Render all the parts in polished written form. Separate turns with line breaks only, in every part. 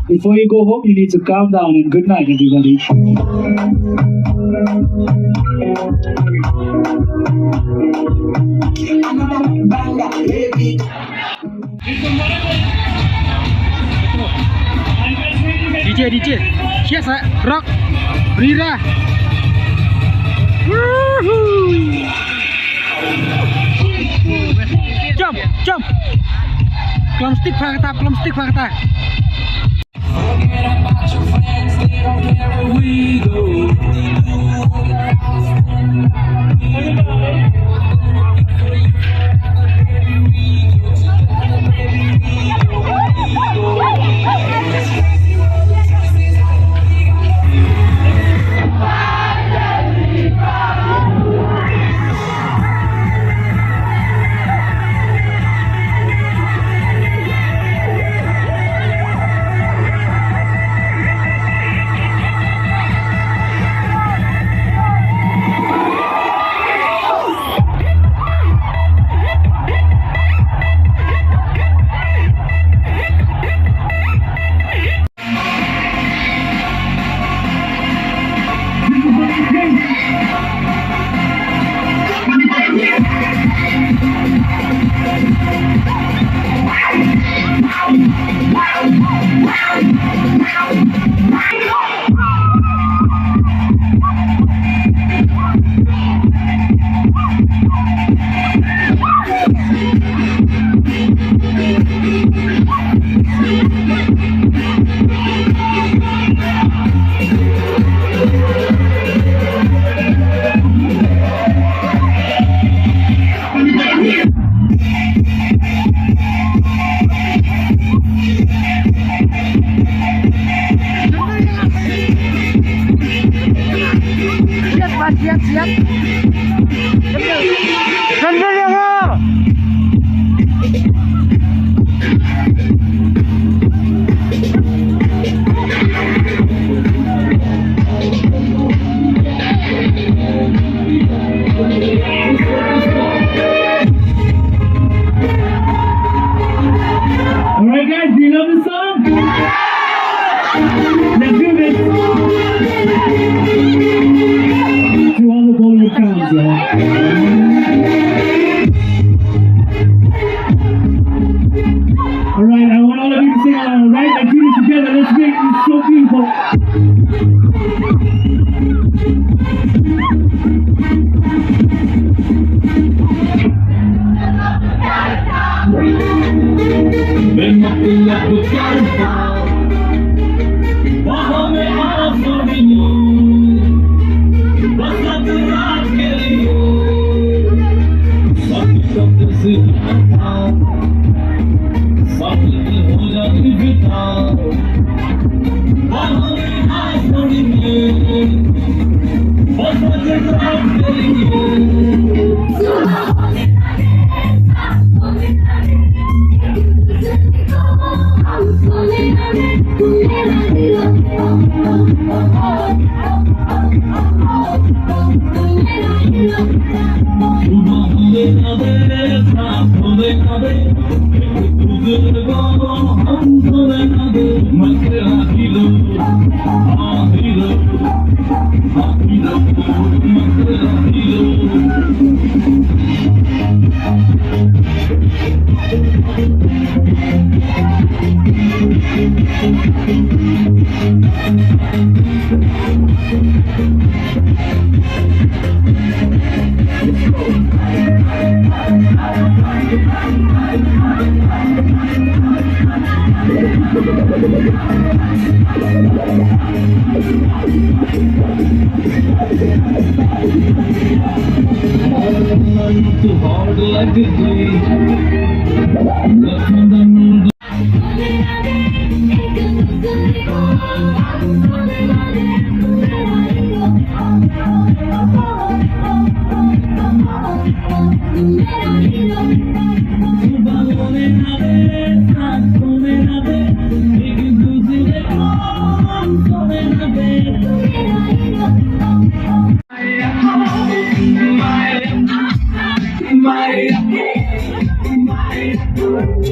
Before you go home, you need to calm down and good night, everybody.
DJ, yes, rock, Rira. Jump. Klom stick fakta.
Forget about your friends, they don't care where we go. They know your house when baby, we go together, baby, we go.
Siap. Sambil ya, Pak.
Alright guys, do you love this song? Let's do this. To all the Bollywood fans, y'all. Alright, I want all of you to sing along, alright? Let's do this together. Let's make this so beautiful. Are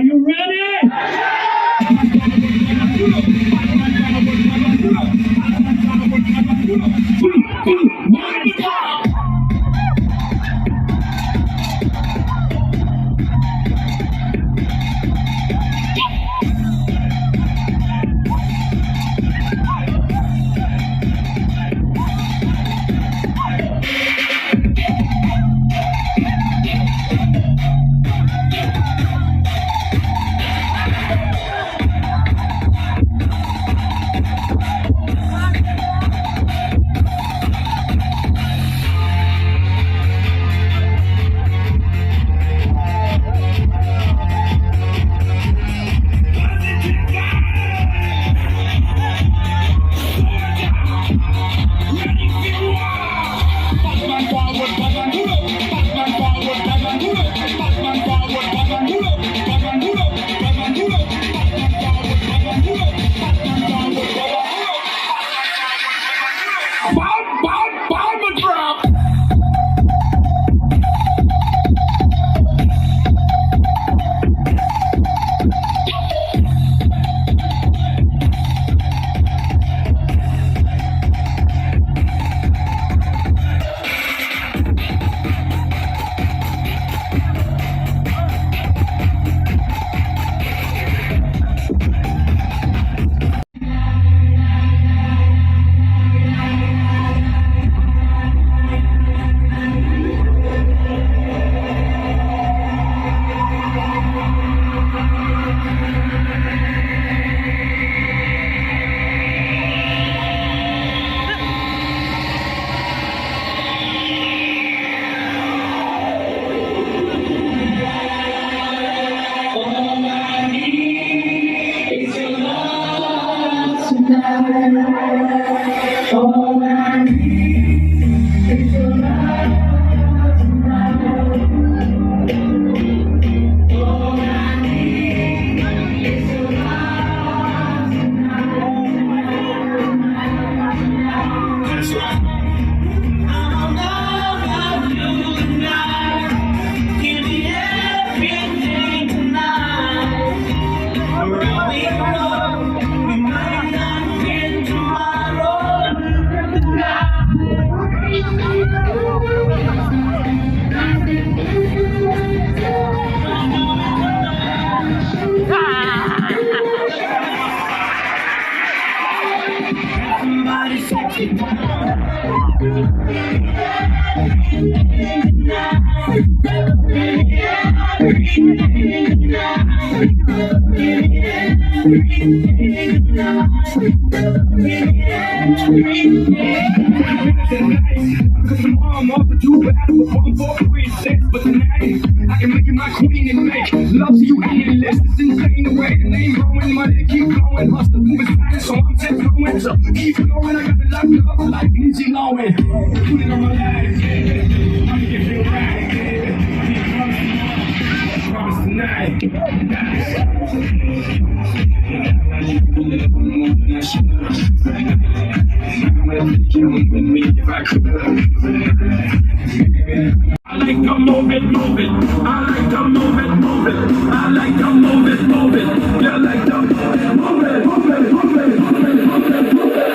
you ready?
Cause I'm off the two, but I was 1, 4, 3, 6. But tonight, I can make you my queen and make love to you endless. It's insane the way the name growing, money keep going. Hustle moving silent, so I'm tiptoeing. So keep going, I got the love love like Dj Gavian. Put it on my life, yeah. I'ma get real right, yeah. I promise tonight. I like to move it, move it. I like to move it, move it. I like to move it, move it. You like to move it, move it, move it, move it, move it, move it, move it.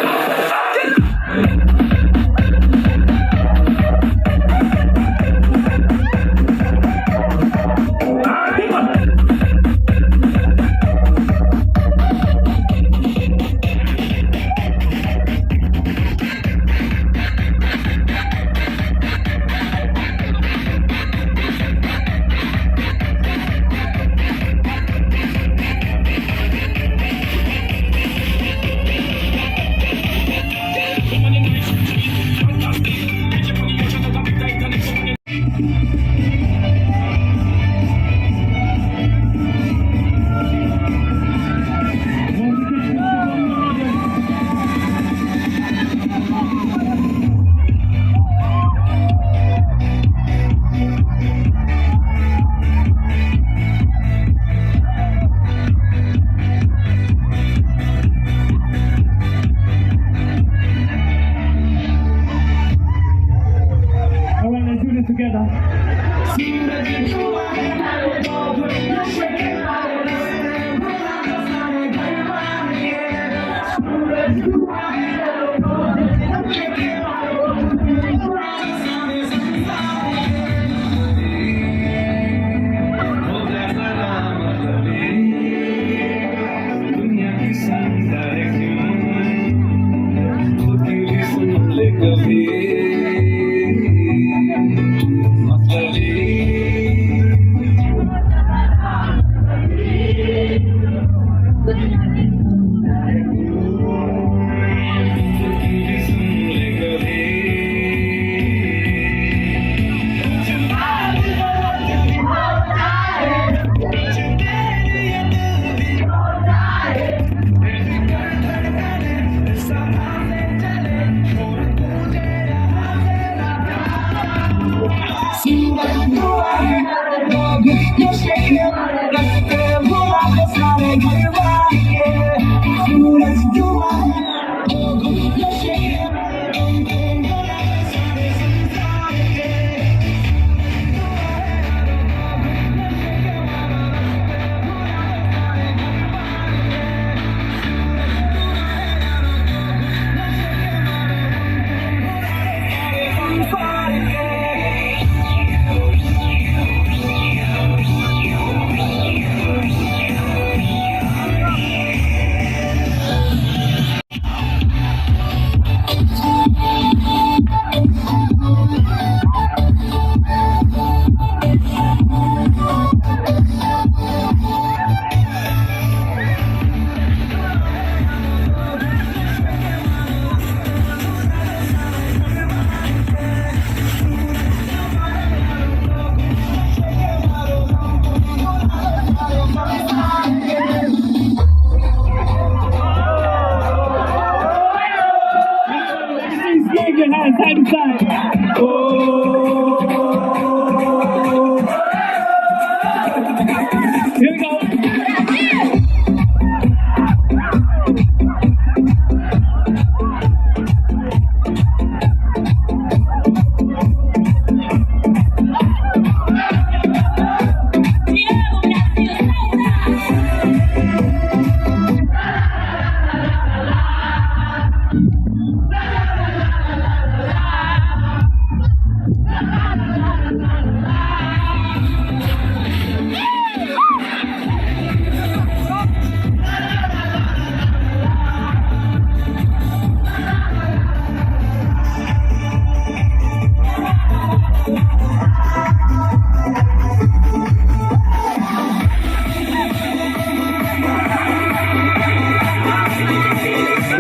All right, let's do this together. Wave your hands side to side. Oh.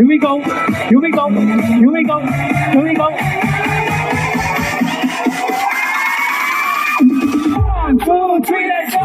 Here we go. Here we go. Here we go. Here we go. Here we go. 1, 2, 3, let's go.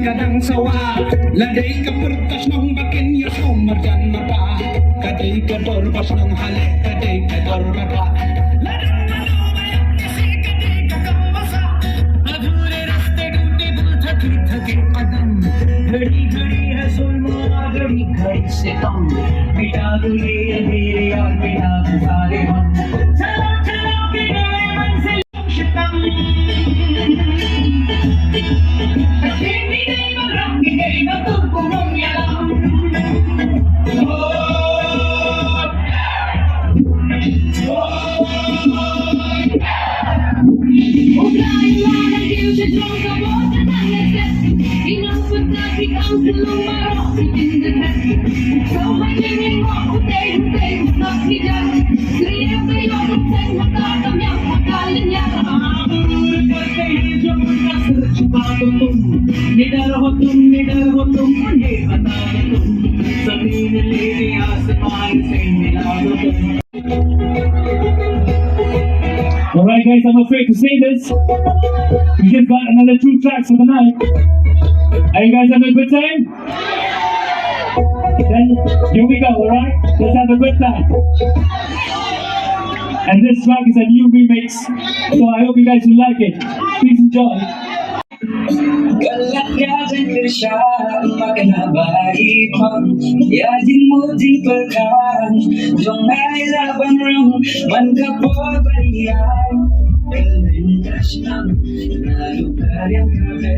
kadang sawa ladai ka pertas nong bakin ya somar jan mata kadai ka dor pas nong hale kadai ka dor mata ladang malo bayak kisi kadai ka kambasa adhure raste टूटे दिल थके थके कदम घड़ी घड़ी है सुलमा घड़ी घड़ी से कम मिटा दो ये अंधेरे और मिटा दो सारे हम चलो चलो के गए मंजिल शिकम निडर हो तुम मुझे बता दो तुम जमीन लेके आसमान से मिला दो तुम
Alright guys, I'm afraid to say this. We just got another 2 tracks for the night. Are you guys having a good time? Then here we go, alright? Let's have a good time. And this track is a new remix, so I hope you guys will like it. Please enjoy.
Galak yazin kirsha maglabay pang yazin mujing perkan jong ay laban rong man kapobayan kalin kasnam nalukar yang kabe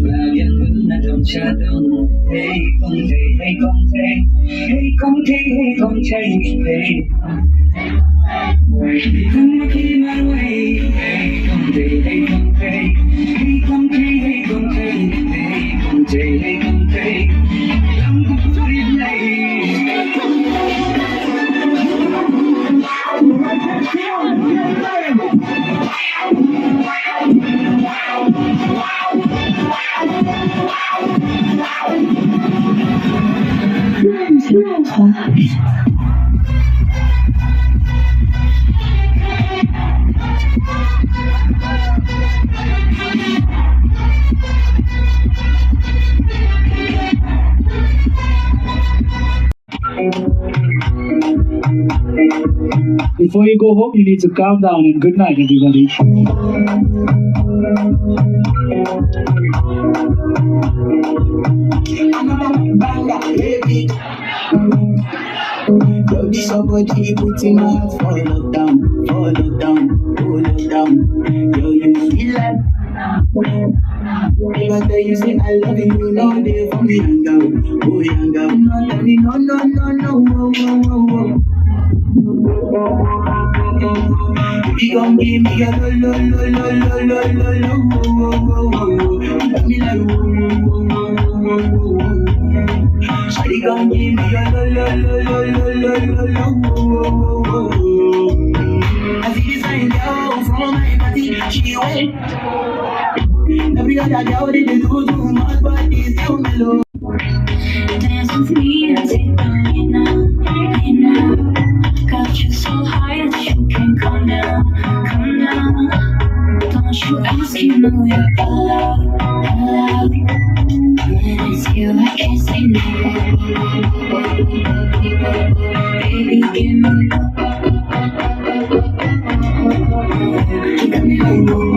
labian na dong chadong hey kong tay hey kong tay hey kong tay hey kong tay hey kong makiman way hey kong tay hey kong tay hey kong tay hey kong tay hey kong tay hey kong tay lang kukurin lay
Before you go home, you need to calm down and good night, everybody.
Yo, this somebody put in my heart for lockdown, Yo, you feel like if I tell you say I love you, you know they for me young girl, oh young girl. No, tell me no. You gon' give me a lo. Got me like whoa. Shawty gon' give me a lo. I see this fine girl from my party, she went. Every other girl they do too much, but this girl mellow.
Dance with me and take the lead now. Got you so high that you can't come down. Don't you ask, you know you're allowed. When it's you, I can't say no. Baby, give me. You got me like whoa.